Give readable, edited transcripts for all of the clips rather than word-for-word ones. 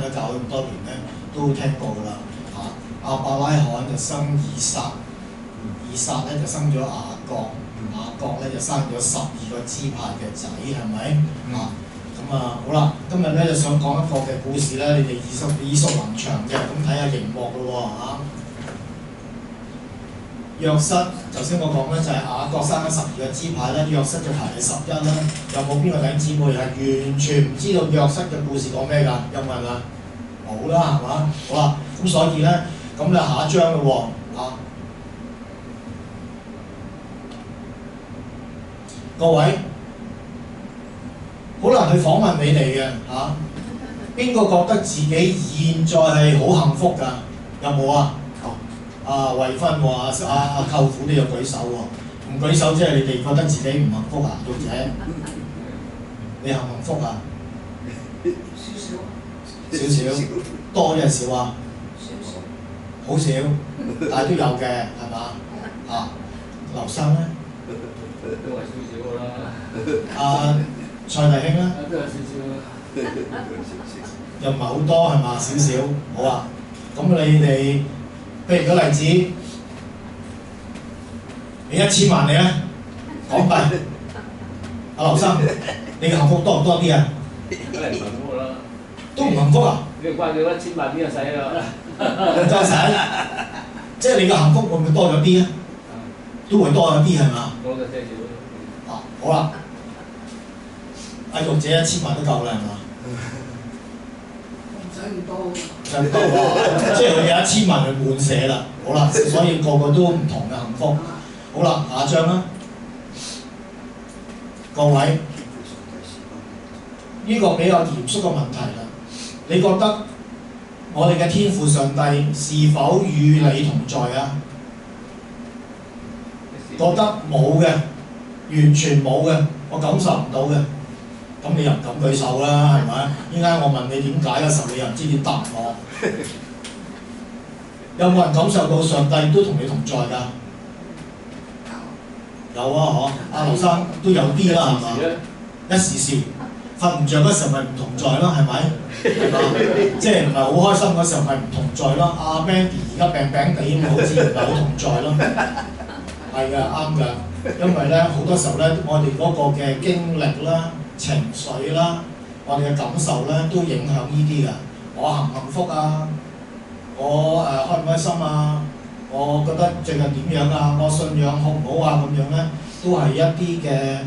咗教會咁多年咧，都聽過㗎啦嚇。亞伯拉罕就生以撒，以撒咧就生咗雅各，雅各咧就生咗12個支派嘅仔，係咪啊？咁啊好啦，今日咧就想講一個嘅故事咧，你哋耳熟能詳嘅，咁睇下熒幕咯喎嚇。約瑟，頭先我講咧就係雅各生咗12個支派咧，約瑟就排第11啦。有冇邊個弟兄姊妹係完全唔知道約瑟嘅故事講咩㗎？有冇人啊？冇啦，係嘛？好啦，咁所以咧，咁就下一章咯喎啊！各位，好難去訪問你哋嘅嚇。邊個覺得自己現在係好幸福㗎？有冇啊？惠芬喎，舅父都有舉手喎，唔舉手即係你哋覺得自己唔幸福啊？玉姐，你幸唔幸福啊？少少，多定少啊？好少，但係都有嘅，係嘛？劉生咧？都係少少啦。蔡弟兄咧？都係少少。又唔係好多係嘛？少少，好啊。咁你哋，譬如個例子，你1000萬你咧，港幣。阿劉生，你嘅幸福多唔多啲啊？梗係唔幸福啦。都唔幸福啊？你關佢1000萬邊個使啊？再使，即係你嘅幸福會唔會多咗啲啊？都會多咗啲係嘛？多咗些少。好啦，阿玉姐1000萬都夠啦係嘛？唔使咁多。就多喎，即係佢有1000萬去滿瀉啦。好啦，所以個個都唔同嘅幸福。好啦，下一章啦，各位，呢個比較嚴肅嘅問題啦。你覺得我哋嘅天父上帝是否與你同在啊？覺得冇嘅，完全冇嘅，我感受唔到嘅，咁你又唔敢舉手啦，係咪？依家我問你點解嘅時候，你又唔知點答我。有冇人感受到上帝都同你同在㗎？有啊，嗬！阿劉生都有啲啦，係嘛？一時時瞓唔着嗰時候咪唔同在咯，係咪？係嘛？即係唔係好開心嗰時候咪唔同在咯。阿 Mandy 而家病病地咁，好似唔係好同在咯。係㗎，啱㗎。因為咧好多時候咧，我哋嗰個嘅經歷啦、情緒啦、我哋嘅感受咧，都影響呢啲㗎。我幸唔幸福啊？我開唔開心啊？我覺得最近點樣啊？我信仰好唔好啊？咁樣咧，都係一啲嘅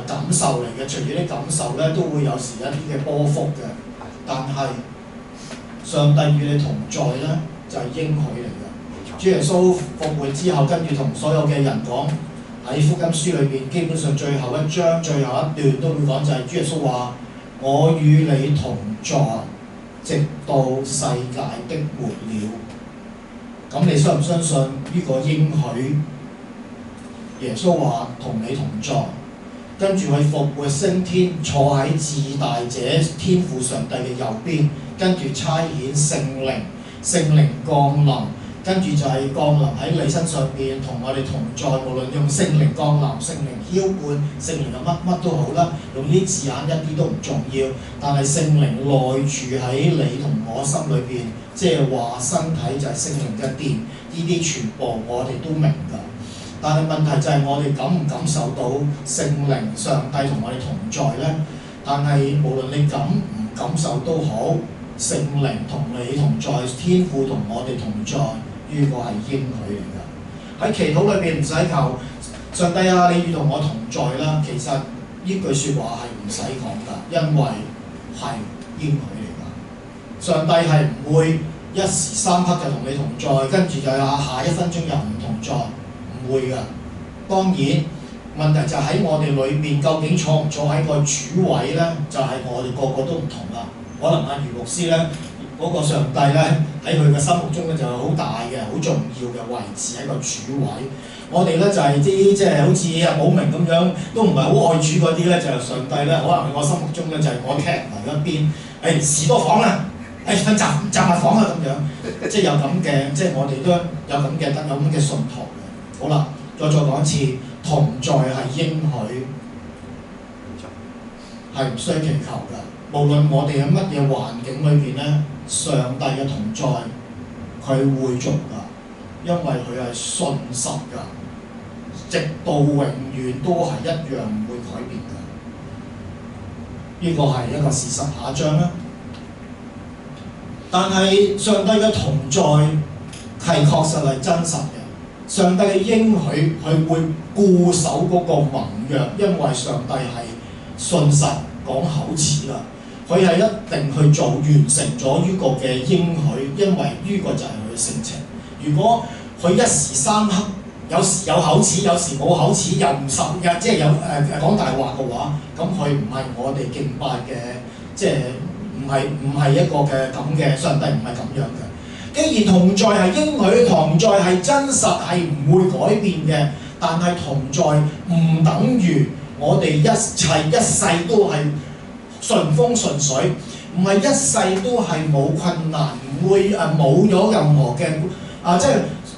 感受嚟嘅。隨住啲感受咧，都會有時一啲嘅波幅嘅。但係上帝與你同在咧，就係應許嚟嘅。主耶穌復活之後，跟住同所有嘅人講喺福音書裏邊，基本上最後一章、最後一段都會講就係主耶穌話：我與你同在，直到世界的末了。咁你相唔相信呢個應許？耶穌話同你同在，跟住佢復活升天，坐喺至大者天父上帝嘅右邊，跟住差遣聖靈，聖靈降臨，跟住就係降臨喺你身上邊，同我哋同在。無論用聖靈降臨、聖靈澆灌、聖靈嘅乜都好啦，用呢啲字眼一啲都唔重要。但係聖靈內住喺你同我心裏邊，即係話身體就係聖靈嘅殿，呢啲全部我哋都明㗎。但係問題就係我哋感唔感受到聖靈上帝同我哋同在呢？但係無論你感唔感受都好，聖靈同你同在，天父同我哋同在，呢個係應許嚟㗎。喺祈禱裏邊唔使求上帝啊，你與同我同在啦。其實呢句説話係唔使講㗎，因為係應許嚟㗎。上帝係唔會一時三刻就同你同在，跟住就下一分鐘又唔同在。唔會㗎，當然問題就喺我哋裏邊，究竟坐唔坐喺個主位咧？就係、我哋個個都唔同啦。可能阿余牧師咧，嗰個上帝咧喺佢嘅心目中咧就係好大嘅、好重要嘅位置喺個主位。我哋咧就係啲即係好似阿寶明咁樣，都唔係好愛主嗰啲咧，就係上帝咧，可能喺我心目中咧就係我踢埋一邊，士多房啦，瞓雜物房啊咁樣，即係有咁嘅，即係我哋都有咁嘅有咁嘅信徒。好啦，再講一次，同在係應許，係唔需祈求㗎。無論我哋喺乜嘢環境裏邊咧，上帝嘅同在佢會做㗎，因為佢係信實㗎，直到永遠都係一樣唔會改變㗎。呢個係一個事實。下一章啦。但係上帝嘅同在係確實係真實嘅。上帝嘅應許佢會固守嗰個盟約，因為上帝係信實講口齒啦。佢係一定去做完成咗呢個嘅應許，因為呢個就係佢嘅性情。如果佢一時三刻有時有口齒，有時冇口齒，又唔實嘅，即係有講大話嘅話，咁佢唔係我哋敬拜嘅，即係唔係一個嘅咁嘅上帝，唔係咁樣嘅。既然同在係應許，同在係真實，係唔會改變嘅，但係同在唔等於我哋一切一世都係順風順水，唔係一世都係冇困難，唔會冇咗任何嘅即係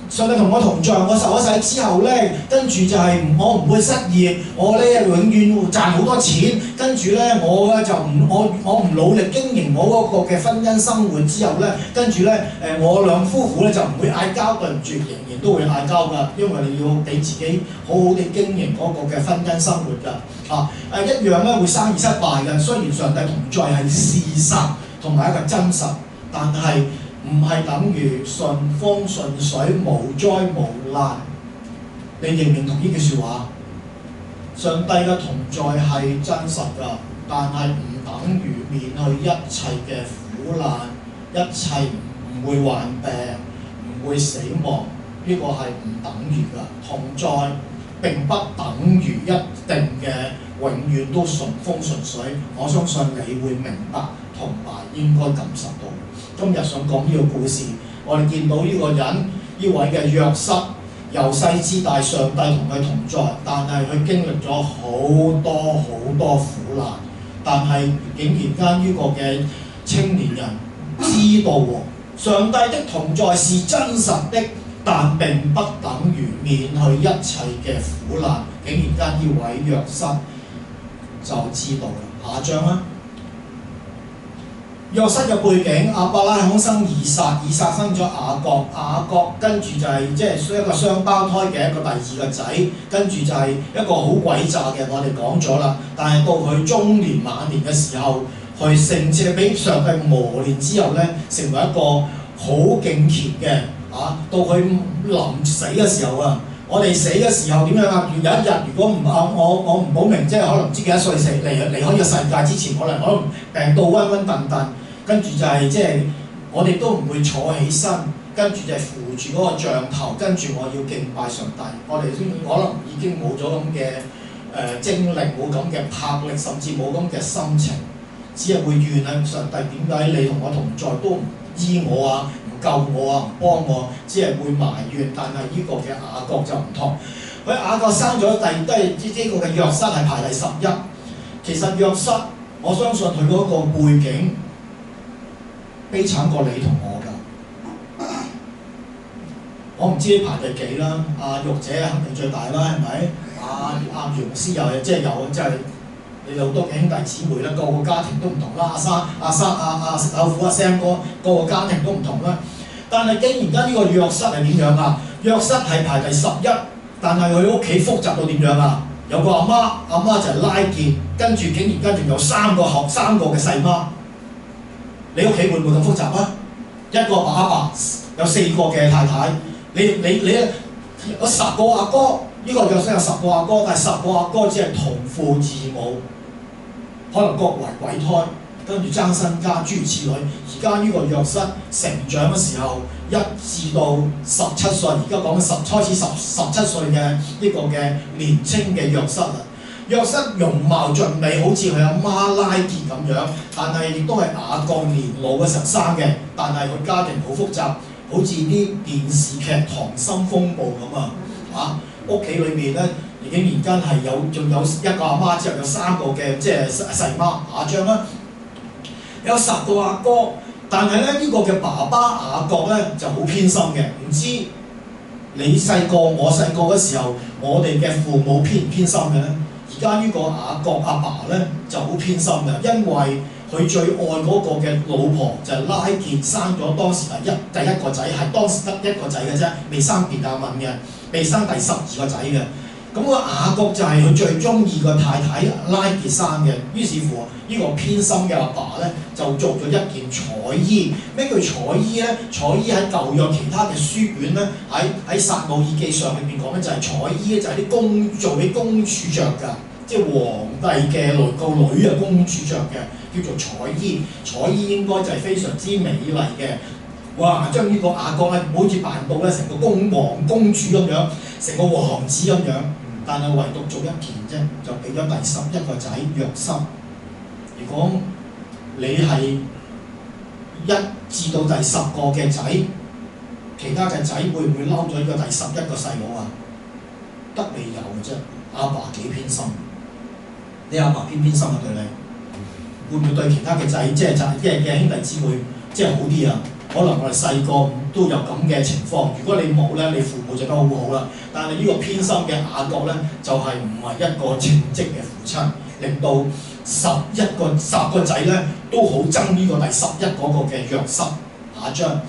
上帝同我同在，我受咗洗之後咧，跟住就係我唔會失業，我咧永遠賺好多錢，跟住咧我咧就我唔努力經營我嗰個嘅婚姻生活之後咧，跟住咧我兩夫婦咧就唔會嗌交，對唔住，仍然都會嗌交㗎，因為你要俾自己好好地經營嗰個嘅婚姻生活㗎，一樣咧會生意失敗嘅。雖然上帝同在係事實同埋一個真實，但係唔係等於順風順水無災無難。你認唔認同呢句説話？上帝嘅同在係真實㗎，但係唔等於免去一切嘅苦難，一切唔會患病，唔會死亡。呢個係唔等於㗎。同在並不等於一定嘅永遠都順風順水。我相信你會明白同埋應該感受到。今日想講呢個故事，我哋見到呢個人，呢位嘅約瑟，由細至大，上帝同佢同在，但係佢經歷咗好多苦難，但係竟然間呢個嘅青年人知道上帝的同在是真實的，但並不等於免去一切嘅苦難。竟然間呢位約瑟就知道啦。下一章啦。約瑟嘅背景，亞伯拉罕生以撒，以撒生咗雅各，雅各跟住就係即係一個雙胞胎嘅一個第二個仔，跟住就係一個好詭詐嘅，我哋講咗啦。但係到佢中年晚年嘅時候，佢聖潔俾上帝磨練之後咧，成為一個好敬虔嘅到佢臨死嘅時候啊，我哋死嘅時候點樣啊？有一日如果唔我唔好明，即係可能唔知幾多歲死離開呢個世界之前，可能病到暈暈頓頓，跟住就係即係我哋都唔會坐起身，跟住就係扶住嗰個杖頭，跟住我要敬拜上帝。我哋先可能已經冇咗咁嘅精力，冇咁嘅魄力，甚至冇咁嘅心情，只係會怨喺上帝點解你同我同在都唔醫我啊？救我啊，唔幫我，只係會埋怨。但係呢個嘅雅各就唔同，佢雅各生咗都係呢個嘅約瑟係排第11。其實約瑟，我相信佢嗰個背景悲慘過你同我㗎。我唔知你排第幾啦，阿玉姐肯定最大啦，係咪？阿楊師又即係有，即係你好多嘅兄弟姊妹啦，個個家庭都唔同啦。阿舅父阿 Sam 哥，個個家庭都唔同啦。但係竟然間呢個約瑟係點樣啊？約瑟係排第11，但係佢屋企複雜到點樣啊？有個阿媽就係拉結，跟住竟然間仲有3個嘅細媽。你屋企會唔會咁複雜啊？一個爸爸有4個嘅太太，你有10個阿哥，呢個約瑟有10個阿哥，但係10個阿哥只係同父異母，可能各為鬼胎，跟住爭身家諸如此類。而家呢個約瑟成長嘅時候，一至到17歲，而家講緊開始17歲嘅呢個嘅年青嘅約瑟啦。約瑟容貌俊美，好似佢阿媽拉結咁樣，但係亦都係雅各年老嘅時候生嘅。但係佢家庭好複雜，好似啲電視劇《溏心風暴》咁啊！屋企裏面咧，竟然間係仲有一個阿媽之後有3個嘅即係細媽。下章啦，有10個阿哥，但係咧呢個嘅爸爸雅各咧就好偏心嘅。唔知你細個我細個嘅時候，我哋嘅父母偏唔偏心嘅咧？而家呢個雅各阿爸咧就好偏心嘅，因為佢最愛嗰個嘅老婆就係拉結生咗當時第一個仔，係當時得一個仔嘅啫，未生別亞敏嘅，未生第12個仔嘅。咁個雅各就係佢最中意個太太拉結生嘅，於是乎呢個偏心嘅阿爸咧就做咗一件彩衣。咩叫彩衣咧？彩衣喺舊約其他嘅書卷咧，喺撒母耳記上裏邊講咧就係彩衣咧，就係啲做俾公主着㗎，即係皇帝嘅個女啊公主着嘅，叫做彩衣。彩衣應該就係非常之美麗嘅。哇！將呢個雅各咧好似扮到咧成個公主咁樣，成個王子咁樣。但係唯獨做一件啫，就俾咗第11個仔約瑟。如果你係1至到第10個嘅仔，其他嘅仔會唔會嬲咗呢個第11個細佬啊？得你有嘅啫，阿爸幾偏心，你阿爸偏心啊對你，會唔會對其他嘅仔即係嘅兄弟姊妹即係好啲啊？可能我哋細個都有咁嘅情況，如果你冇咧，你父母就得好好啦。但係呢個偏心嘅雅各咧，就係唔係一個稱職嘅父親，令到10個仔咧都好憎呢個第11嗰個嘅約瑟下章。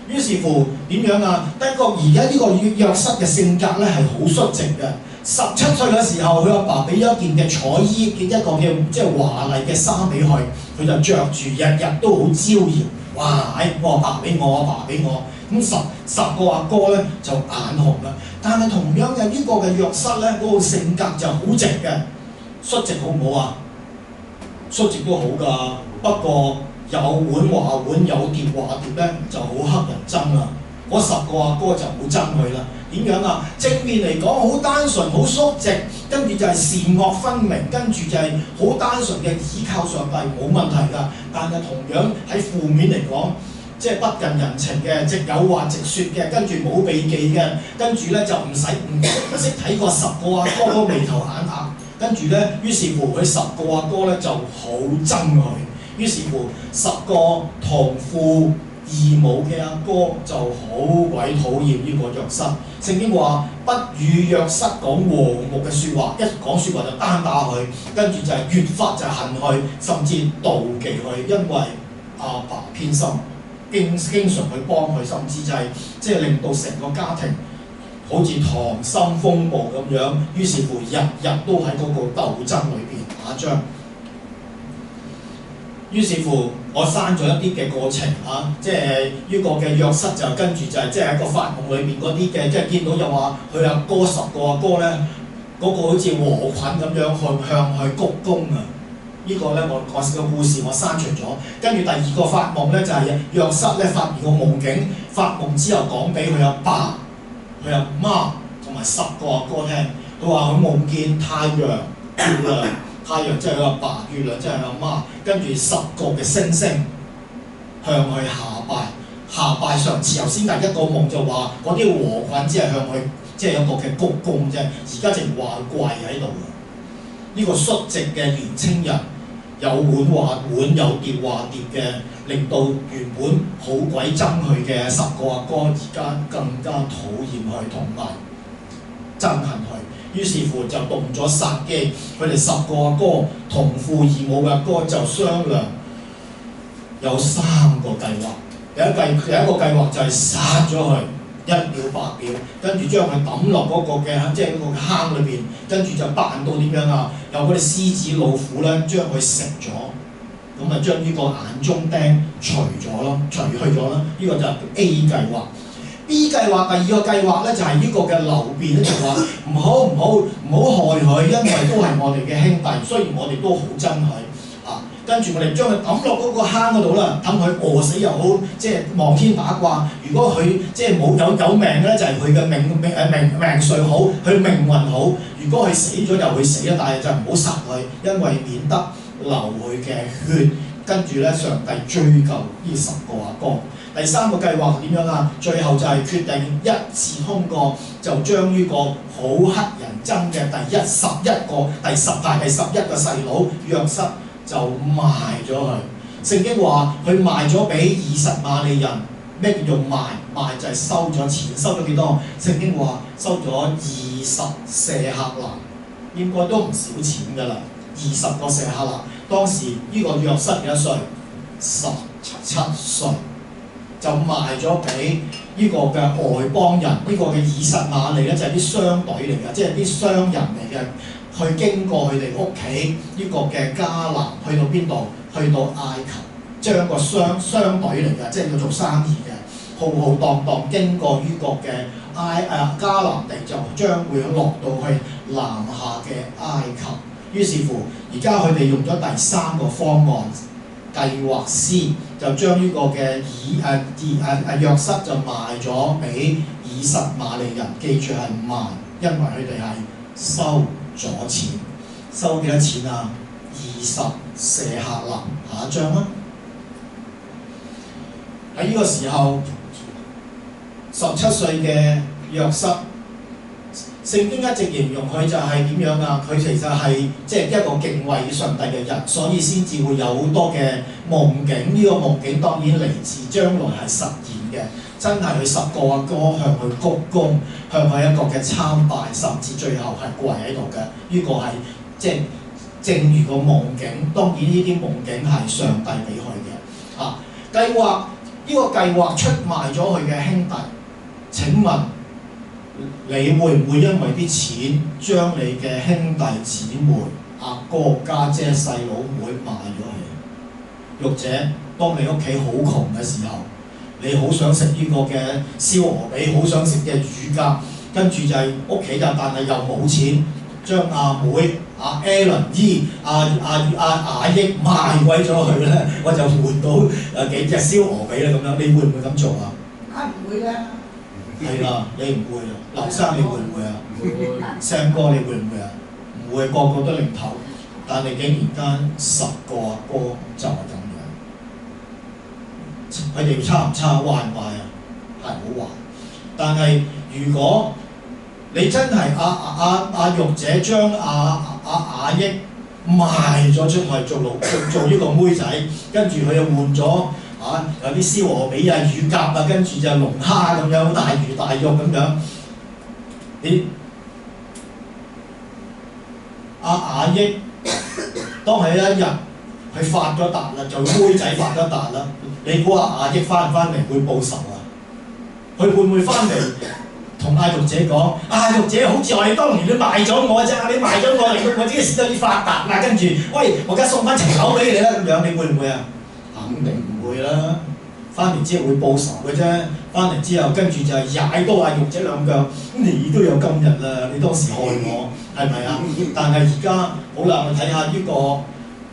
於是乎點樣啊？不過而家呢個約瑟嘅性格咧係好率直嘅。17歲嘅時候，佢阿爸俾咗一件嘅彩衣，一個嘅即係華麗嘅衫俾佢，佢就着住日日都好招搖。哇！我阿爸俾我，阿爸俾我，咁十個阿哥咧就眼紅啦。但係同樣嘅呢個嘅約瑟咧，嗰個性格就好直嘅，率直好唔好啊？率直都好㗎，不過有碗話碗，有碟話碟咧，就好乞人憎啦。嗰10個阿哥就好憎佢啦。點樣啊？正面嚟講好單純，好率直，跟住就係善惡分明，跟住就係好單純嘅倚靠上帝，冇問題㗎。但係同樣喺負面嚟講，即係不近人情嘅，直有話直説嘅，跟住冇避忌嘅，跟住咧就唔識睇過10個阿哥嗰眉頭眼額，跟住咧於是乎佢10個阿哥咧就好憎佢，於是乎10個同父異母嘅阿哥就好鬼討厭呢個約瑟。聖經話不與約瑟講和睦嘅説話，一講説話就單打佢，跟住就係越發就恨佢，甚至妒忌佢，因為阿爸偏心，經常去幫佢，甚至就係即係令到成個家庭好似溏心風暴咁樣，於是乎日日都喺嗰個鬥爭裏邊打仗。於是乎，我刪咗一啲嘅過程嚇，即係呢個嘅約瑟就跟住就係即係喺個發夢裏邊嗰啲嘅，即係見到又話佢阿哥10個阿哥咧，嗰個好似禾捆咁樣向佢鞠躬啊！呢個咧我講個故事我刪除咗，跟住第2個發夢咧就係約瑟咧發現個夢境，發夢之後講俾佢阿爸、佢阿媽同埋10個阿哥聽，佢話佢夢見太陽、月亮。太陽即係佢阿爸，月亮即係佢阿媽，跟住10個嘅星星向佢下拜上次。頭先第一個夢就話嗰啲禾捆只係向佢即係有個嘅鞠躬啫，而家淨話跪喺度。呢個率直嘅年青人，有碗話碗，有碟話碟嘅，令到原本好鬼憎佢嘅10個阿哥，而家更加討厭佢同埋憎恨佢。於是乎就動咗殺機，佢哋10個阿哥同父異母嘅阿哥就商量，有3個計劃。第一個計劃就係殺咗佢，一了百了，跟住將佢抌落嗰個嘅即係嗰個坑裏邊，跟住就扮到點樣啊？有嗰啲獅子老虎咧將佢食咗，咁啊將呢個眼中釘除去咗啦。呢個就係 A 計劃。B 計劃第2個計劃咧就係呢個嘅流便咧就話唔好害佢，因為都係我哋嘅兄弟，雖然我哋都好憎佢啊。跟住我哋將佢抌落嗰個坑嗰度啦，等佢餓死又好，即係望天打卦。如果佢即係冇有命嘅咧，就係佢嘅命數好，佢命運好。如果佢死咗就會死啦，但係就唔好殺佢，因為免得流佢嘅血。跟住咧，上帝追究呢10個阿哥。第3個計劃點樣啊？最後就係決定一次通過，就將呢個好乞人憎嘅第11個、第11個細佬約瑟就賣咗佢。聖經話佢賣咗俾20馬利人。咩叫做賣？賣就係收咗錢，收咗幾多？聖經話收咗20舍客勒，應該都唔少錢㗎啦。20個舍客勒，當時呢個約瑟幾多歲？17歲，就賣咗俾呢個嘅外邦人，呢個嘅以實瑪利咧就係啲商隊嚟嘅，即係啲商人嚟嘅，去經過佢哋屋企呢個嘅迦南，去到邊度？去到埃及，將個商隊嚟嘅，即係要做生意嘅，浩浩蕩蕩經過呢個嘅迦南地，就將會落到去南下嘅埃及。於是乎，而家佢哋用咗第三個方案，計劃師就將呢個嘅約瑟就賣咗俾以實瑪利人，記住係賣，因為佢哋係收咗錢，收幾多錢啊？20舍客勒。下一章啦。喺呢個時候，17歲嘅約瑟，聖經一直形容佢就係點樣啊？佢其實係即係一個敬畏上帝嘅人，所以先至會有好多嘅夢境。呢個夢境當然嚟自將來係實現嘅，真係佢10個阿哥向佢鞠躬，向佢一個嘅參拜，甚至最後係跪喺度嘅。呢個係即係正如個夢境。當然呢啲夢境係上帝俾佢嘅。計劃呢個計劃出賣咗佢嘅兄弟。請問你會唔會因為啲錢將你嘅兄弟姊妹、阿哥、家姐、細佬妹賣咗佢？獄者，當你屋企好窮嘅時候，你好想食呢個嘅燒鵝髀，好想食嘅乳鴿，跟住就係屋企但係又冇錢，將阿妹、阿 Ellen 姨、阿雅益賣鬼咗佢咧，我就換到幾隻燒鵝髀啦咁樣，你會唔會咁做啊？唔會啦。係啦，你唔會啊，劉生你會唔會啊？唔會。Sam 哥你會唔會啊？唔會，個個都零頭，但係竟然間10個阿哥就係咁樣，佢哋差唔差？壞唔壞啊？係好壞。但係如果你真係阿獄者將雅益賣咗出去做呢個妹仔，跟住佢又換咗。有啲燒鵝髀啊、乳鴿啊，跟住就龍蝦咁樣，大魚大肉咁樣。你雅益，當係一日佢發咗達啦，就妹仔發咗達啦，你估雅益翻唔翻嚟會報仇啊？佢會唔會翻嚟同阿獄者講？獄者好似我哋當年都賣咗我啫，你賣咗我嚟，我自己先可以發達啦。跟住，喂，我而家送翻層樓俾你啦，咁樣你會唔會啊？肯定唔會啦！翻嚟之後會報仇嘅啫，翻嚟之後跟住就係踩多阿獄者兩腳，你都有今日啦！你當時害我，係咪啊？但係而家好啦，我睇下呢個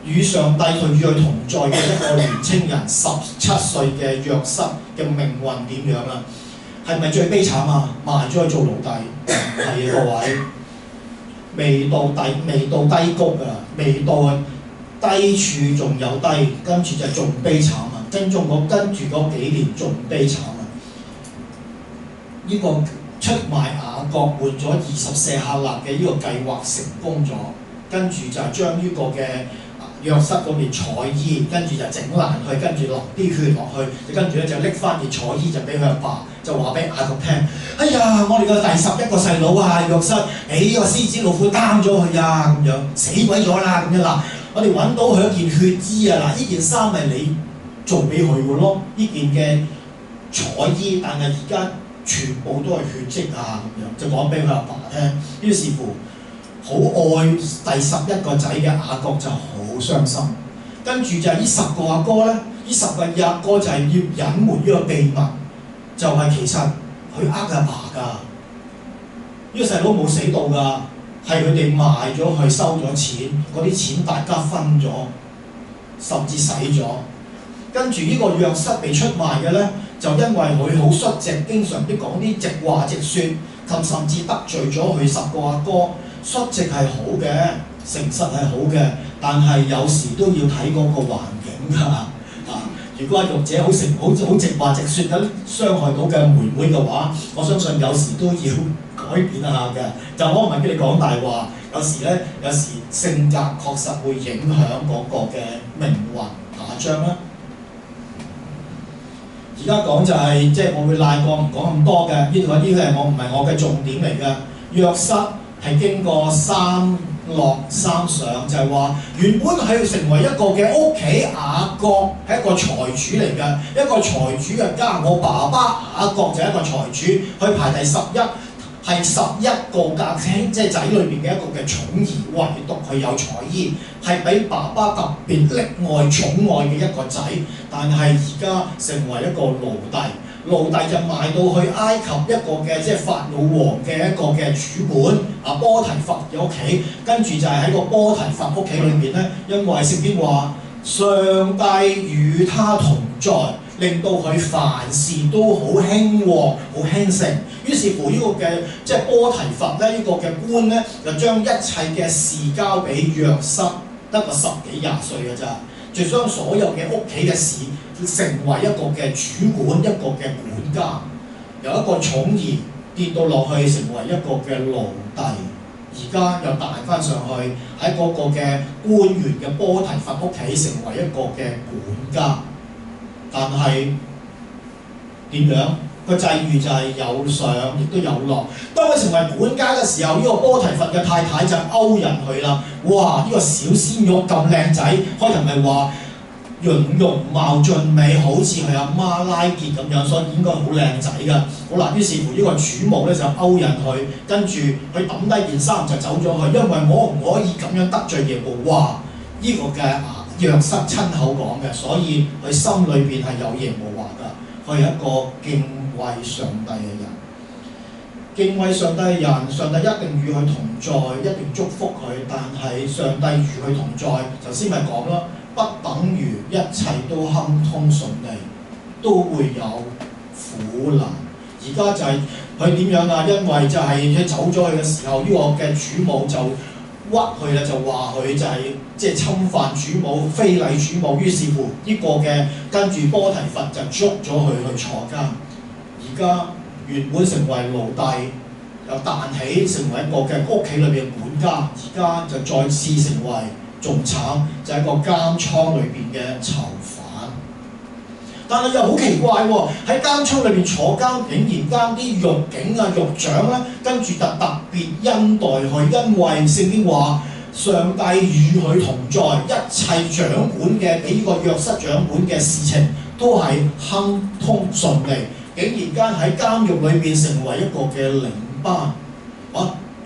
與上帝與佢同在嘅一個年青人17歲嘅約瑟嘅命運點樣啊？係咪最悲慘啊？賣咗去做奴隸？唔係啊，各位，未到低谷啊，未到低處仲有低，跟住就仲悲慘啊！跟住嗰幾年仲悲慘啊！呢個出賣雅各換咗20舍客勒嘅呢個計劃成功咗，跟住就將呢個嘅約瑟嗰件彩衣，跟住就整爛佢，跟住落啲血落去，跟住咧就拎翻件彩衣就俾佢阿爸，就話俾雅各聽：哎呀，我哋個第11個細佬啊，約瑟，呢個獅子老虎擔咗佢啊，咁樣死鬼咗啦，咁樣嗱。我哋揾到佢一件血衣啊！嗱，呢件衫係你做俾佢嘅咯，呢件嘅彩衣，但係而家全部都係血跡啊！咁樣就講俾佢阿爸聽。於是乎，好愛第11個仔嘅雅各就好傷心。跟住就係呢10個阿哥咧，呢10個阿哥就係要隱瞞呢個秘密，就係其實佢阿爸㗎。呢個細佬冇死到㗎。係佢哋賣咗去收咗錢，嗰啲錢大家分咗，甚至使咗。跟住呢個約瑟被出賣嘅咧，就因為佢好率直，經常都講啲直話直説，甚至得罪咗佢10個阿哥。率直係好嘅，誠實係好嘅，但係有時都要睇嗰個環境㗎。如果阿獄者好直話直説咁傷害到嘅妹妹嘅話，我相信有時都要改變下嘅。就我唔係叫你講大話，有時性格確實會影響嗰個嘅命運。下一章啦。而家講就係即係我會賴過唔講咁多嘅，呢個係我唔係我嘅重點嚟嘅。約瑟係經過3落三上，就係話原本係成為一個嘅屋企雅各係一個財主嚟嘅，一個財主嘅家。我爸爸雅各就係一個財主，佢排第11，係11個家兄即係仔裏邊嘅一個嘅寵兒，唯獨佢有才藝，係俾爸爸特別溺愛寵愛嘅一個仔。但係而家成為一個奴隸。奴隸就賣到去埃及一個嘅即係法老王嘅一個嘅主管波提乏嘅屋企，跟住就係喺個波提乏屋企裏邊咧，因為聖經話上帝與他同在，令到佢凡事都好興旺、好興盛。於是乎呢個嘅即係波提乏咧，呢個嘅官咧就將一切嘅事交俾約瑟，得個10幾20歲嘅咋，就將所有嘅屋企嘅事成為一個嘅主管，一個嘅管家，由一個寵兒跌到落去成為一個嘅奴隸，而家又彈翻上去喺嗰個嘅官員嘅波提乏屋企成為一個嘅管家。但係點樣？個際遇就係有上亦都有落。當佢成為管家嘅時候，呢個波提乏嘅太太就勾引佢啦。哇！呢個小鮮肉咁靚仔，開頭咪話容貌俊美，好似佢阿媽拉結咁樣，所以應該好靚仔㗎。好啦，於是乎呢個主母咧就勾引佢，跟住佢抌低件衫就走咗去，因為我唔可以咁樣得罪耶和華。呢個嘅約瑟親口講嘅，所以佢心裏邊係有耶和華㗎。佢係一個敬畏上帝嘅人，敬畏上帝嘅人，上帝一定與佢同在，一定祝福佢。但係上帝與佢同在，頭先咪講咯。不等於一切都亨通順利，都會有苦難。而家就係佢點樣啊？因為就係佢走咗去嘅時候，呢個嘅主母就屈佢啦，就話佢就係即係侵犯主母、非禮主母。於是乎呢個嘅跟住波提乏就捉咗佢去坐監。而家原本成為奴隸，又彈起成為一個嘅屋企裏邊嘅管家，而家就再次成為。仲慘就係、是、個監倉裏邊嘅囚犯，但係又好奇怪喎！喺監倉裏邊坐監，竟然間啲獄警啊、獄長咧，跟住就特別恩待佢，因為聖經話上帝與佢同在，一切掌管嘅俾呢個約瑟掌管嘅事情都係亨通順利，竟然間喺監獄裏邊成為一個嘅領班，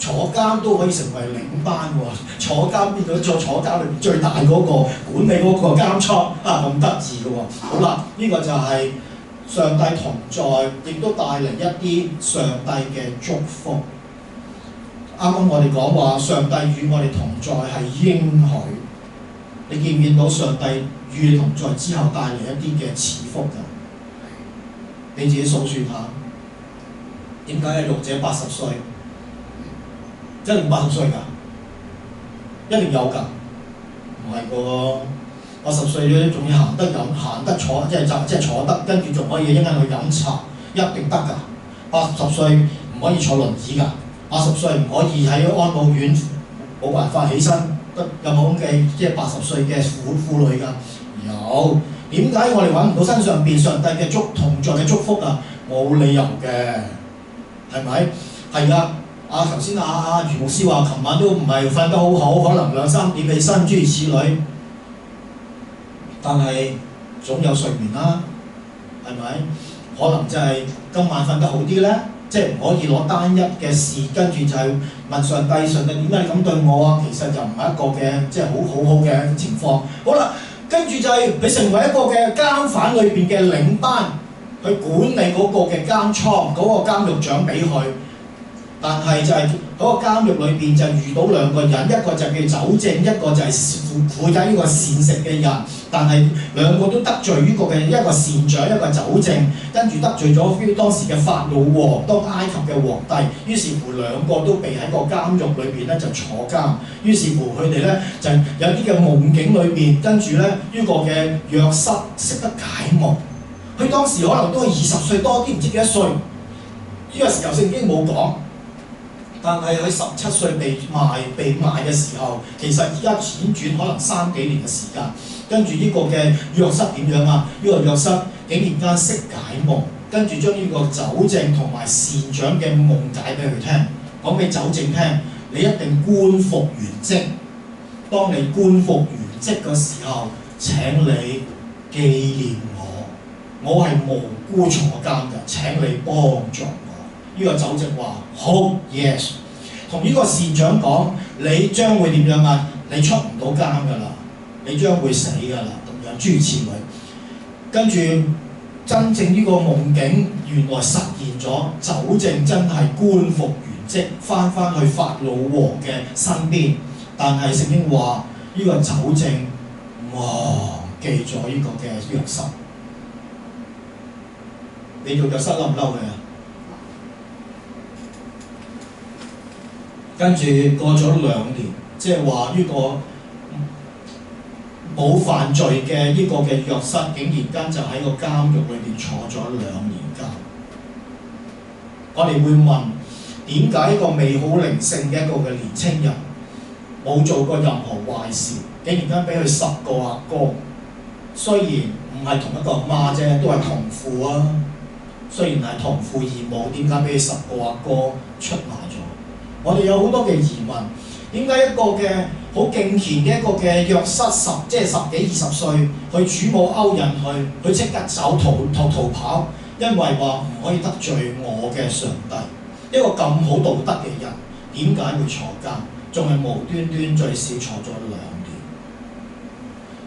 坐監都可以成為領班喎，坐監變咗坐監裏邊最大嗰個管理嗰個監倉咁得意嘅喎。好啦，呢個就係上帝同在，亦都帶嚟一啲上帝嘅祝福。啱啱我哋講話上帝與我哋同在係應許，你見唔見到上帝與你同在之後帶嚟一啲嘅賜福㗎？你自己數算下，點解係獄者80歲？一定80歲㗎，一定有㗎，唔係個80歲咧，仲要行得坐，即係坐得，跟住仲可以一陣去飲茶，一定得㗎。80歲唔可以坐輪椅㗎，80歲唔可以喺安老院冇辦法起身，有冇咁嘅即係80歲嘅婦女㗎？有，點解我哋揾唔到身上邊上帝嘅同在嘅祝福啊？冇理由嘅，係咪？係㗎。頭先余牧師話，琴晚都唔係瞓得好好，可能2、3點起身，諸如此類。但係總有睡眠啦，係咪？可能就係今晚瞓得好啲咧，即係唔可以攞單一嘅事，跟住就係問上帝，上帝點解你咁對我啊？其實就唔係一個嘅即係好嘅情況。好啦，跟住就係佢成為一個嘅監犯裏邊嘅領班，去管理嗰個嘅監倉，嗰個監獄長俾佢。但係就係嗰個監獄裏邊就遇到2個人，一個就叫酒政，一個就係負責呢個膳食嘅人。但係2個都得罪呢個嘅，一個膳長，一個酒政，跟住得罪咗當時嘅法老王，當埃及嘅皇帝。於是乎2個都被喺個監獄裏邊咧就坐監。於是乎佢哋咧就有啲嘅夢境裏邊，跟住咧呢個嘅約瑟識得解夢。佢當時可能都係20歲多啲，唔知幾多歲。呢個時候聖經冇講。但係佢17歲被賣嘅時候，其實而家輾轉可能3幾年嘅時間，跟住呢個嘅約瑟點樣啊？呢個約瑟竟然間識解夢，跟住將呢個酒政同埋膳長嘅夢解俾佢聽，講俾酒政聽。你一定官復原職。當你官復原職嘅時候，請你紀念我係無辜坐監嘅，請你幫助我。呢個酒政話好 yes， 同呢個善長講，你將會點樣啊？你出唔到監㗎啦，你將會死㗎啦，咁樣諸如此類。跟住真正呢個夢境原來實現咗，酒政真係官復原職，翻去法老王嘅身邊。但係聖經話呢個酒政忘記咗呢個嘅約瑟。你做約瑟嬲唔嬲佢啊？跟住過咗2年，即係話呢個冇犯罪嘅呢個嘅約瑟，竟然間就喺個監獄裏邊坐咗2年監。我哋會問，點解一個美好靈性嘅一個嘅年青人，冇做過任何壞事，竟然間俾佢10個阿哥，雖然唔係同一個阿媽啫，都係同父啊。雖然係同父異母，點解俾佢10個阿哥出賣咗？我哋有好多嘅疑問，點解一個嘅好敬虔嘅一個嘅約瑟即係10幾20歲，佢主母勾引佢即刻走逃跑，因為話唔可以得罪我嘅上帝。一個咁好道德嘅人，點解會坐監？仲係無端端最少坐咗2年。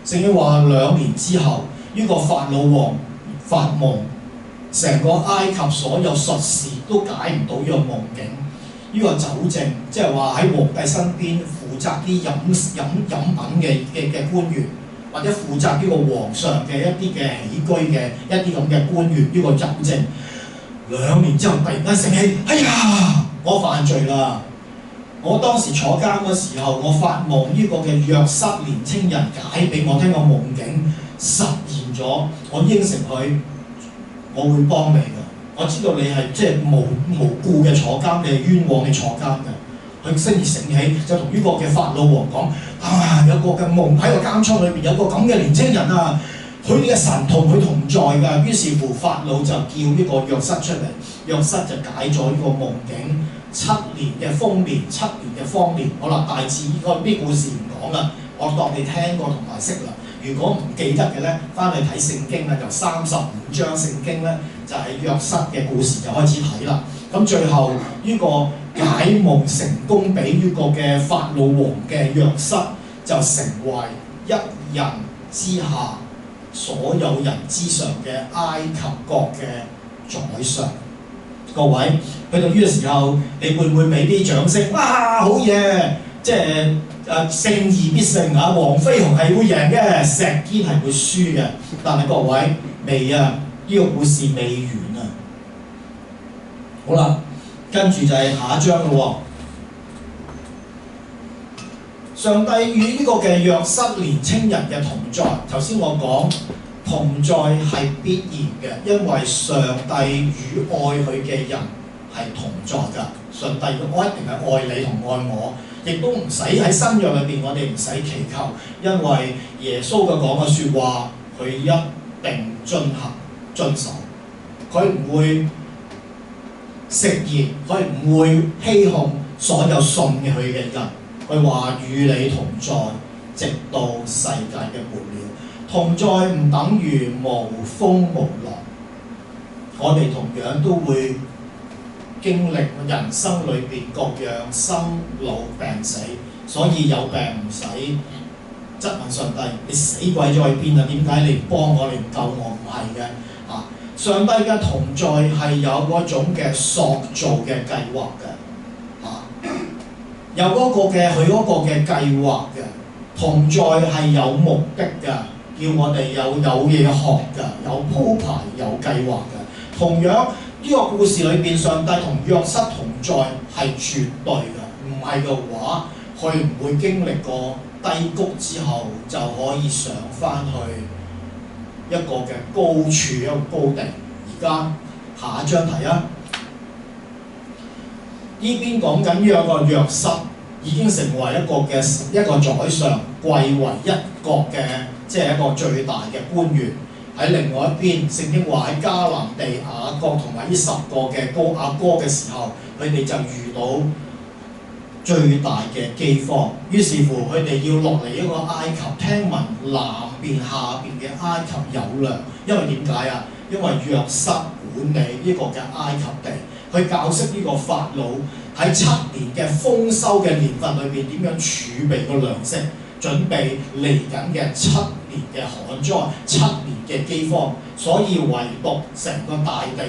聖經話2年之後，呢個法老王發夢，成個埃及所有術士都解唔到呢個夢境。呢個酒政即係話喺皇帝身邊負責啲飲品嘅官員，或者負責呢個皇上嘅一啲嘅起居嘅一啲咁嘅官員，呢個酒政2年之後突然間醒起，哎呀，我犯罪啦！我當時坐監嘅時候，我發夢呢個嘅約瑟年青人解俾我聽個夢境實現咗，我應承佢，我會幫你㗎。我知道你係即係無故嘅坐監，你係冤枉你坐監嘅。佢先至醒起，就同呢個嘅法老王講：啊，有個嘅夢喺個監倉裏邊有個咁嘅年青人啊，佢哋嘅神同佢同在㗎。於是乎法老就叫呢個約瑟出嚟，約瑟就解咗呢個夢境。7年嘅豐年，7年嘅荒年。好啦，大致呢個啲故事唔講啦，我當你聽過同埋識啦。如果唔記得嘅咧，翻去睇聖經啦，由35章聖經咧就係約瑟嘅故事就開始睇啦。咁最後呢個解夢成功俾呢個嘅法老王嘅約瑟，就成為一人之下所有人之上嘅埃及國嘅宰相。各位去到呢個時候，你會唔會俾啲掌聲？哇，好嘢！即係勝義必勝啊！黃飛鴻係會贏嘅，石堅係會輸嘅。但係各位未啊，呢個故事未完啊！好啦，跟住就係下一章咯喎。上帝與呢個嘅約瑟年青人嘅同在，頭先我講。同在係必然嘅，因為上帝與愛佢嘅人係同在㗎。上帝嘅愛一定係愛你同愛我，亦都唔使喺新約裏邊，我哋唔使祈求，因為耶穌嘅講嘅説話，佢一定遵守，佢唔會食言，佢唔會欺哄所有信佢嘅人。佢話與你同在，直到世界嘅末了。同在唔等於無風無浪，我哋同樣都會經歷人生裏邊各樣生老病死，所以有病唔使質問上帝，你死鬼咗去邊啊？點解你唔幫我，你唔救我？唔係嘅啊！上帝嘅同在係有嗰種嘅塑造嘅計劃嘅啊，有嗰個嘅佢嗰個嘅計劃嘅同在係有目的嘅。叫我哋有嘢學㗎，有鋪排，有計劃㗎。同樣呢個故事裏邊，上帝同約瑟同在係絕對㗎，唔係嘅話，佢唔會經歷過低谷之後就可以上翻去一個嘅高處，一個高地。而家下一章題啊，呢邊講緊呢個約瑟已經成為一個宰相，貴為一國嘅。即係一個最大嘅官員。喺另外一邊，聖經話喺迦南地雅各同埋呢10個嘅阿哥嘅時候，佢哋就遇到最大嘅饑荒。於是乎佢哋要落嚟一個埃及，聽聞南邊下邊嘅埃及有糧，因為點解啊？因為約瑟管理呢個嘅埃及地，佢教識呢個法老喺7年嘅豐收嘅年份裏邊點樣儲備個糧食，準備嚟緊嘅7年嘅旱災、7年嘅饑荒。所以唯獨成個大地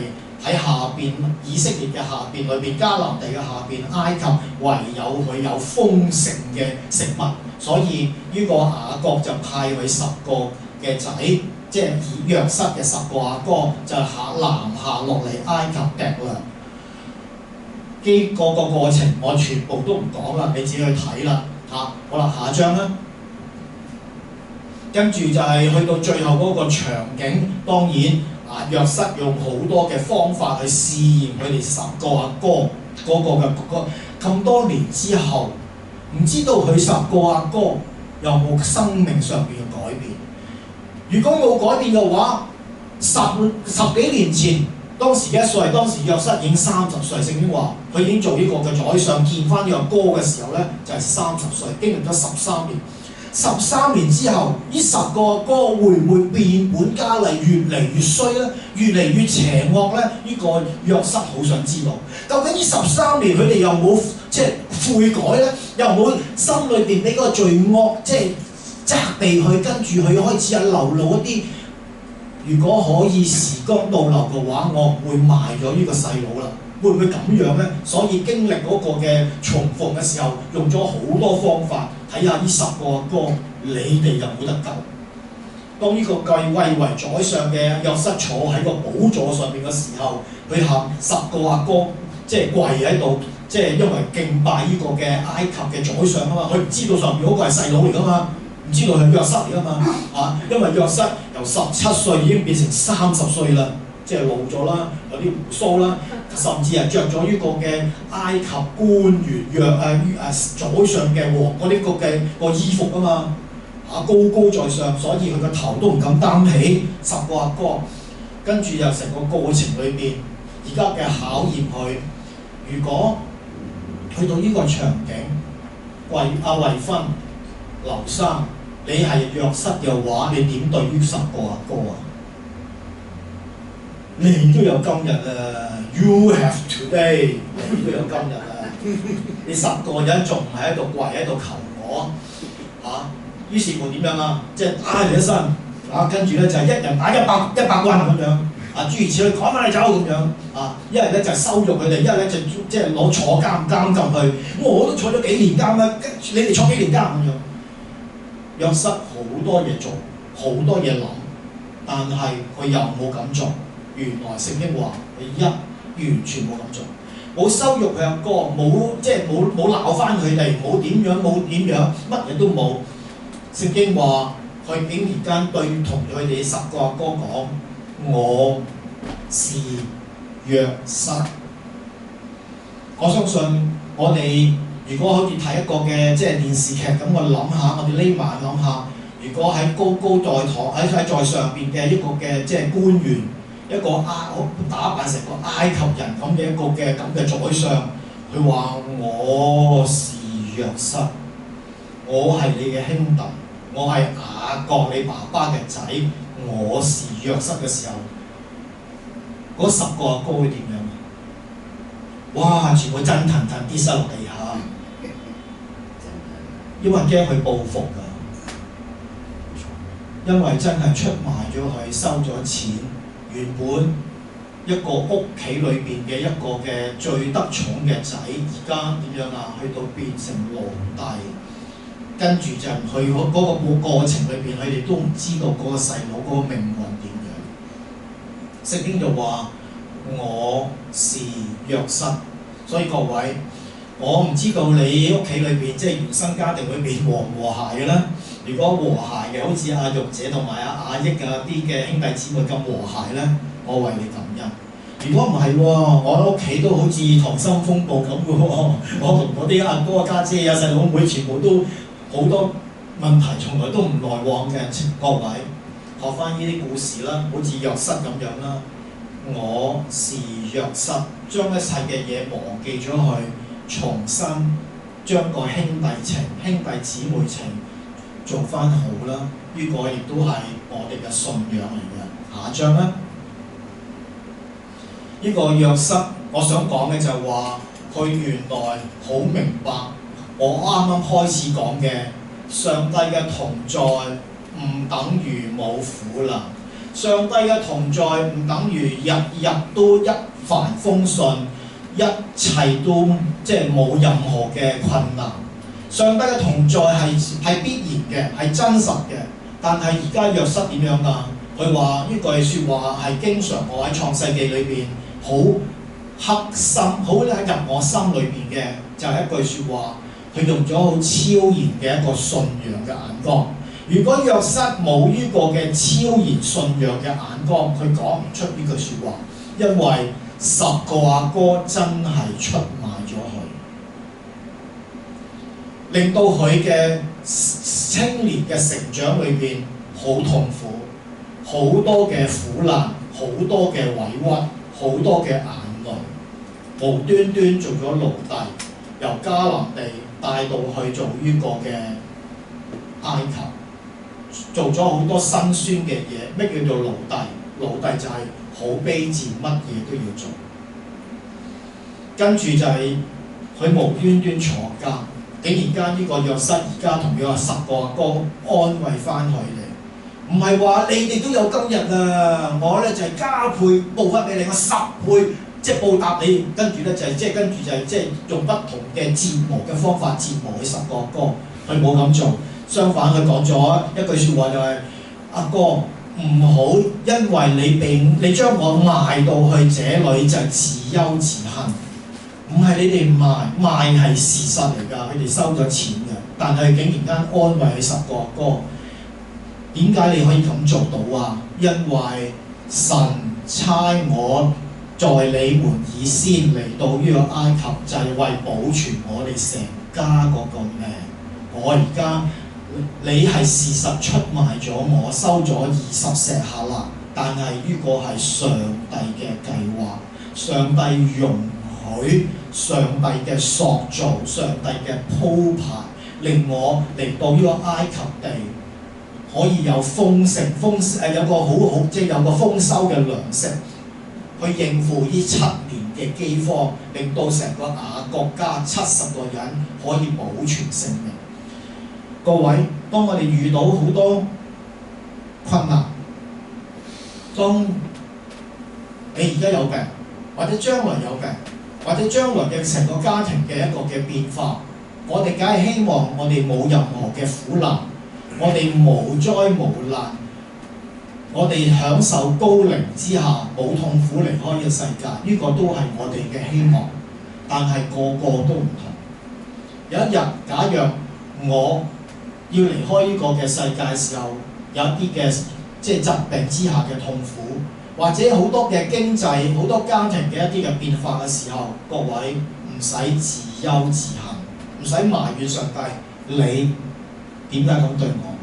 喺下邊，以色列嘅下邊裏邊，迦南地嘅下邊，埃及唯有佢有豐盛嘅食物，所以呢個雅各就派佢10個嘅仔，即係以約瑟嘅10個阿哥，就南下落嚟埃及糴糧。個過程我全部都唔講啦，你自己去睇啦嚇。好啦，下一章啦。跟住就係去到最後嗰個場景，當然約瑟用好多嘅方法去試驗佢哋10個阿哥咁多年之後，唔知道佢10個阿哥有冇生命上邊嘅改變。如果冇改變嘅話，十幾年前當時幾歲？當時約瑟已經30歲，聖經話佢已經做呢個嘅宰相，見翻呢個哥嘅時候咧就係30歲，經歷咗13年。13年之後，呢10個阿哥會唔會變本加厲，越嚟越衰咧？越嚟越邪惡咧？呢個約瑟好想知道，究竟呢13年佢哋有冇即係悔改咧？有冇心裏邊俾嗰個罪惡即係責備佢，跟住佢開始有流露一啲？如果可以時光倒流嘅話，我會賣咗呢個細佬啦。會唔會咁樣咧？所以經歷嗰個嘅重逢嘅時候，用咗好多方法，睇下呢10個阿哥，你哋有冇得救？當呢個繼位為宰相嘅約瑟坐喺個寶座上面嘅時候，佢喊10個阿哥即係跪喺度，即係因為敬拜呢個嘅埃及嘅宰相啊嘛，佢唔知道上面嗰個係細佬嚟噶嘛，唔知道係約瑟嚟噶嘛因為約瑟由17歲已經變成30歲啦。即係老咗啦，有啲胡鬚啦，甚至係着咗呢個嘅埃及官員宰相嘅王嗰啲個衣服啊嘛，高高在上，所以佢個頭都唔敢擔起10個阿哥。跟住又成個過程裏邊，而家嘅考驗佢，如果去到呢個場景，惠芬、劉生，你係約瑟嘅話，你點對於10個阿哥啊？你都有今日啊 ！You have today， 你都有今日啊！你10個人仲唔係喺度跪喺度求我於是乎點樣啊？即係打你一身跟住咧就係一人打100棍咁樣諸如此類，趕翻你走咁樣一係咧就羞辱佢哋，一係咧就即係攞坐監禁佢。我都坐咗幾年監啦，跟住你哋坐幾年監咁樣。約瑟好多嘢做，好多嘢諗，但係佢又冇咁做。原來聖經話佢完全冇咁做，冇羞辱佢阿哥，冇鬧翻佢哋，冇點樣，乜嘢都冇。聖經話佢竟然間對同佢哋10個阿哥講：我是約瑟。我相信我哋如果好似睇一個嘅即係電視劇咁，我諗下，我哋匿埋諗下，如果喺高在上邊嘅一個嘅即係官員。一個打扮成個埃及人咁嘅一個嘅咁嘅宰相，佢話我是約瑟，我係你嘅兄弟，我係雅各你爸爸嘅仔，我是約瑟嘅時候，嗰10個阿哥會點樣？哇！全部震騰騰跌晒落地下，因為驚佢報復㗎，因為真係出賣咗佢，收咗錢。原本一個屋企裏邊嘅一個嘅最得寵嘅仔，而家點樣啊？去到變成奴隸，跟住就去嗰個過程裏邊，佢哋都唔知道嗰個細佬嗰個命運點樣。聖經就話我是約瑟，所以各位，我唔知道你屋企裏邊即係原生家庭裏邊和唔和諧嘅咧。如果和諧嘅，好似阿玉姐同埋阿益啲嘅兄弟姊妹咁和諧咧，我為你感恩。如果唔係喎，我屋企都好似溏心風暴咁嘅喎，我同嗰啲阿哥、家姐、細佬妹全部都好多問題，從來都唔來往嘅。各位學翻呢啲故事啦，好似約瑟咁樣啦。我是約瑟，將一切嘅嘢忘記咗佢，重新將個兄弟情、兄弟姊妹情做翻好啦。呢個亦都係我哋嘅信仰嚟嘅。下一章啦，呢個約瑟，我想講嘅就係話，佢原來好明白我啱啱開始講嘅，上帝嘅同在唔等於冇苦難，上帝嘅同在唔等於日日都一帆風順，一切都即係冇任何嘅困難。上帝嘅同在係必然嘅，係真實嘅。但係而家約瑟點樣㗎？佢話呢句説話係經常我喺創世記裏邊好刻心，好入我心裏邊嘅，就係、是、一句説話。佢用咗好超然嘅一個信仰嘅眼光。如果約瑟冇呢個嘅超然信仰嘅眼光，佢講唔出呢句説話，因為10個阿哥真係出賣咗佢，令到佢嘅青年嘅成長裏邊好痛苦，好多嘅苦難，好多嘅委屈，好多嘅眼淚，無端端做咗奴隸，由迦南地帶到去做呢個嘅埃及，做咗好多辛酸嘅嘢。咩叫做奴隸？奴隸就係好卑賤，乜嘢都要做。跟住就係佢無端端坐監，竟然間呢個約瑟而家同佢話10個阿哥安慰翻佢哋，唔係話你哋都有今日啊！我咧就係加倍報翻俾你，我10倍。即係報答你，跟住咧就係即係用不同嘅折磨嘅方法折磨佢10個阿哥，佢冇咁做。相反，佢講咗一句説話就係、是：阿哥唔好因為你將我賣到去這裡就自憂自恨，唔係你哋賣係事實嚟㗎，佢哋收咗錢嘅，但係竟然間安慰佢10個阿哥。點解你可以咁做到啊？因為神差我在你們以先嚟到呢個埃及，就係、是、為保存我哋成家嗰個命。我而家你係事實出賣咗我，收咗20舍客勒，但係呢個係上帝嘅計劃，上帝容許，上帝嘅塑造，上帝嘅鋪排，令我嚟到呢個埃及地可以有豐盛有個好即係有個豐收嘅糧食。去應付呢7年嘅饑荒，令到成個雅各家70個人可以保存性命。各位，當我哋遇到好多困難，當你而家有病，或者將來有病，或者將來嘅成個家庭嘅一個嘅變化，我哋梗係希望我哋冇任何嘅苦難，我哋無災無難。我哋享受高齡之下冇痛苦離開呢個世界，呢個都係我哋嘅希望。但係個個都唔同。有一日，假若我要離開呢個嘅世界嘅時候，有一啲嘅即係疾病之下嘅痛苦，或者好多嘅經濟、好多家庭嘅一啲嘅變化嘅時候，各位唔使自憂自恨，唔使埋怨上帝，你點解咁對我？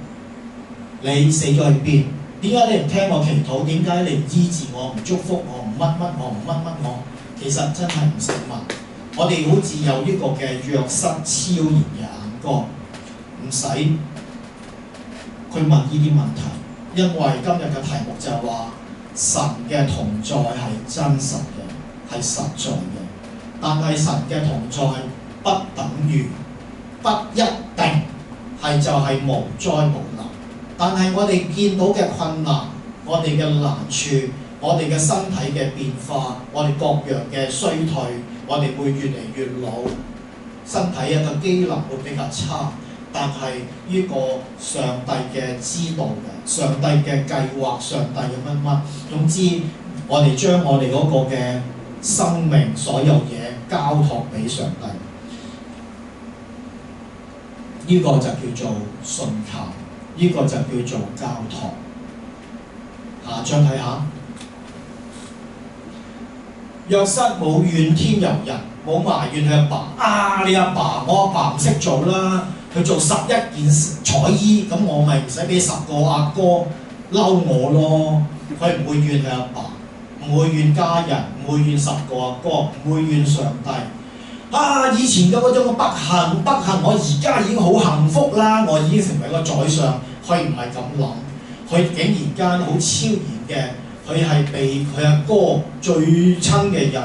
你死咗去邊？點解你唔聽我祈禱？點解你唔醫治我、唔祝福我、唔乜我？其實真係唔使問。我哋好似有呢個嘅約瑟超然嘅眼光，唔使去問呢啲問題，因為今日嘅題目就係話神嘅同在係真實嘅，係實在嘅。但係神嘅同在不等於、不一定係就係無災無難。但係我哋見到嘅困難，我哋嘅難處，我哋嘅身體嘅變化，我哋各樣嘅衰退，我哋會越嚟越老，身體嘅機能會比較差。但係呢個上帝嘅知道嘅，上帝嘅計劃，上帝嘅乜，總之我哋將我哋嗰個嘅生命所有嘢交託俾上帝，呢個就叫做信靠。呢個就叫做交託。下章睇下，約瑟冇怨天尤人，冇埋怨佢阿爸。你阿爸，我阿爸唔識做啦，佢做11件彩衣，咁我咪唔使俾10個阿哥嬲我咯。佢唔會怨佢阿爸，唔會怨家人，唔會怨10個阿哥，唔會怨上帝。以前嘅嗰種不幸，我而家已經好幸福啦，我已經成為一個宰相。佢唔係咁諗，佢竟然間好超然嘅，佢係被佢阿哥最親嘅人、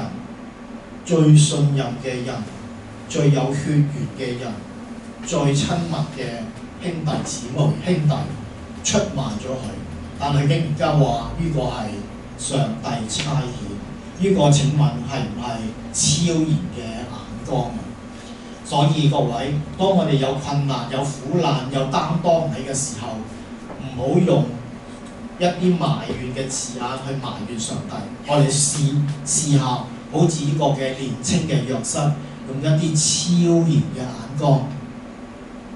最信任嘅人、最有血緣嘅人、最親密嘅兄弟姊妹兄弟出賣咗佢，但係竟然間話呢個係上帝差遣，呢個請問係唔係超然嘅眼光啊？所以各位，當我哋有困難、有苦難、有擔當起嘅時候，唔好用一啲埋怨嘅字眼去埋怨上帝。我哋試下，好似呢個嘅年青嘅約瑟，用一啲超然嘅眼光。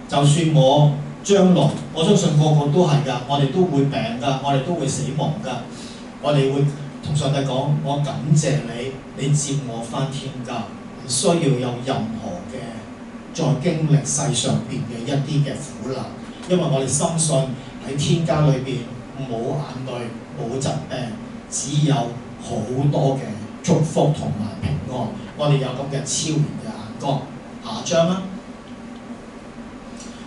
就算我將來，我相信個個都係㗎，我哋都會病㗎，我哋都會死亡㗎。我哋會同上帝講：我感謝你，你接我返天家，唔需要有任何嘅再經歷世上邊嘅一啲嘅苦難，因為我哋深信喺天家裏邊冇眼淚、冇疾病，只有好多嘅祝福同埋平安。我哋有咁嘅超然嘅眼光。下章啦。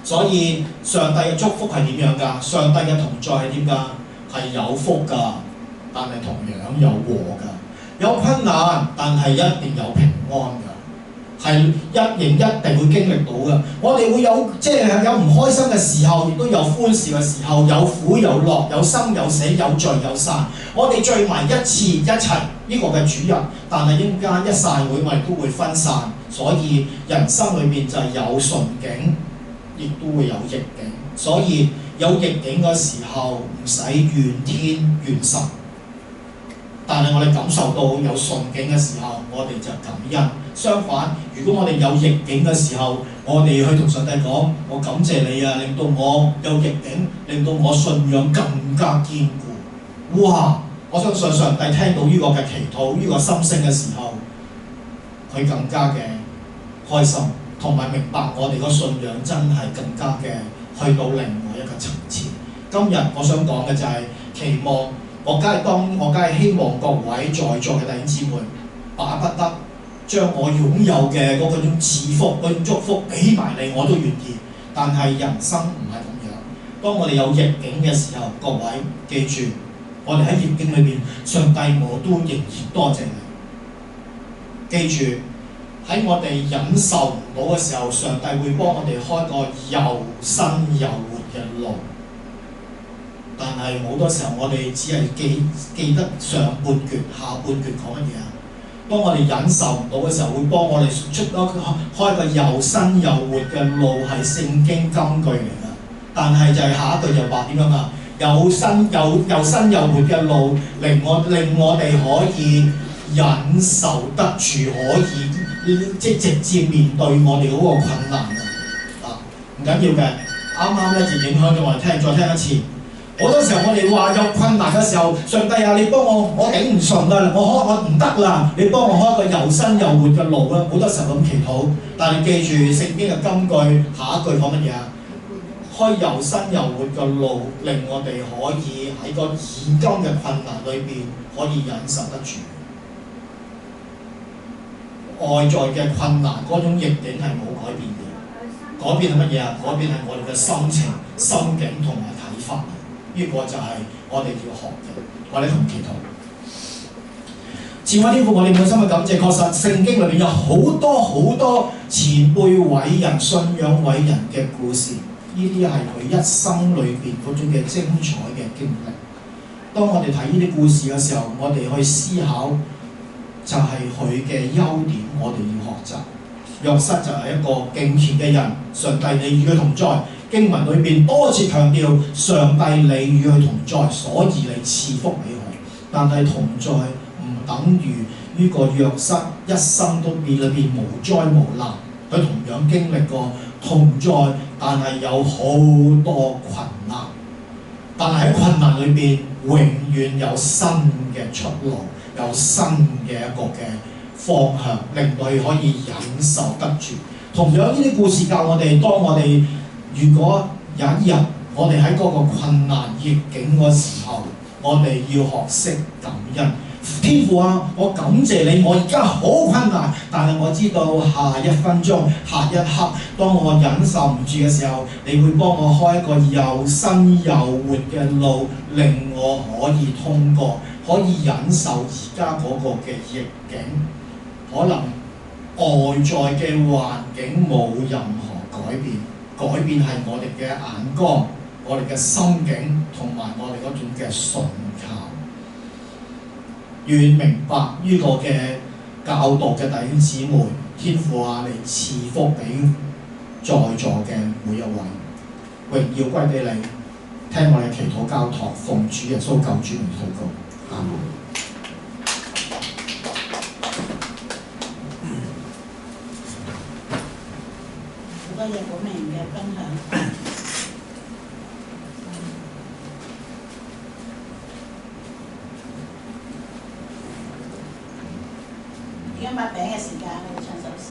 所以上帝嘅祝福係點樣㗎？上帝嘅同在係點㗎？係有福㗎，但係同樣有禍㗎。有困難，但係一定有平安㗎。係一定會經歷到嘅。我哋會有有唔開心嘅時候，亦都有歡笑嘅時候，有苦有樂，有生有死，有聚有散。我哋聚埋一齊呢個嘅主日，但係應間一散會，我哋都會分散。所以人生裏面就係有順境，亦都會有逆境。所以有逆境嘅時候，唔使怨天怨神。但係我哋感受到有順境嘅時候，我哋就感恩。相反，如果我哋有逆境嘅時候，我哋去同上帝講：我感謝你啊，令到我有逆境，令到我信仰更加堅固。哇！我相信上帝聽到呢個嘅祈禱、呢個心聲嘅時候，佢更加嘅開心，同埋明白我哋個信仰真係更加嘅去到另外一個層次。今日我想講嘅就係期望。我梗係希望各位在座嘅弟兄姊妹，巴不得將我擁有嘅嗰種賜福、嗰種祝福俾埋你，我都願意。但係人生唔係咁樣。當我哋有逆境嘅時候，各位記住，我哋喺逆境裏邊，上帝我都仍然多謝你。記住喺我哋忍受唔到嘅時候，上帝會幫我哋開個又新又活嘅路。但係好多時候，我哋只係記得上半橛，下半橛講乜嘢啊？當我哋忍受唔到嘅時候，會幫我哋開個又新又活嘅路，係聖經金句嚟㗎。但係就係下一句就話點樣啊？又新又活嘅路，令我哋可以忍受得住，可以直接面對我哋嗰個困難啊！唔緊要嘅，啱啱咧就影響咗我哋再聽一次。好多時候我哋話有困難嘅時候，上帝啊，你幫我頂唔順啦，我唔得啦，你幫我開個又新又活嘅路啦。好多時候咁祈禱，但係記住聖經嘅金句，下一句講乜嘢啊？開又新又活嘅路，令我哋可以喺個現今嘅困難裏邊可以忍受得住。外在嘅困難嗰種逆境係冇改變嘅，改變係乜嘢啊？改變係我哋嘅心情、心境同埋睇法。呢個就係我哋要學嘅，我哋同祈禱。慈愛天父，我哋滿心嘅感謝，確實聖經裏邊有好多前輩偉人、信仰偉人嘅故事，呢啲係佢一生裏邊嗰種嘅精彩嘅經歷。當我哋睇呢啲故事嘅時候，我哋去思考就係佢嘅優點，我哋要學習。約瑟就係一個敬虔嘅人，上帝你與佢同在。經文裏邊多次強調上帝你與佢同在，所以你賜福俾佢。但係同在唔等於呢個約瑟一生都裏邊無災無難。佢同樣經歷過同在，但係有好多困難。但係喺困難裏邊，永遠有新嘅出路，有新嘅一個嘅方向，令到佢可以忍受得住。同樣呢啲故事教我哋，當我哋如果有一日我哋喺嗰個困難逆境嗰時候，我哋要學識感恩，天父啊，我感謝你，我而家好困難，但係我知道下一分鐘、下一刻，當我忍受唔住嘅時候，你會幫我開一個又新又活嘅路，令我可以通過，可以忍受而家嗰個嘅逆境，可能外在嘅環境冇任何改變，改變係我哋嘅眼光、我哋嘅心境同埋我哋嗰種嘅信靠。願明白呢個嘅教導嘅弟兄姊妹，天父啊，你賜福俾在座嘅每一位，榮耀歸俾你。聽我哋祈禱交託，奉主耶穌救主名禱告，阿門。好多謝寶明嘅分享。而家擘餅嘅時間。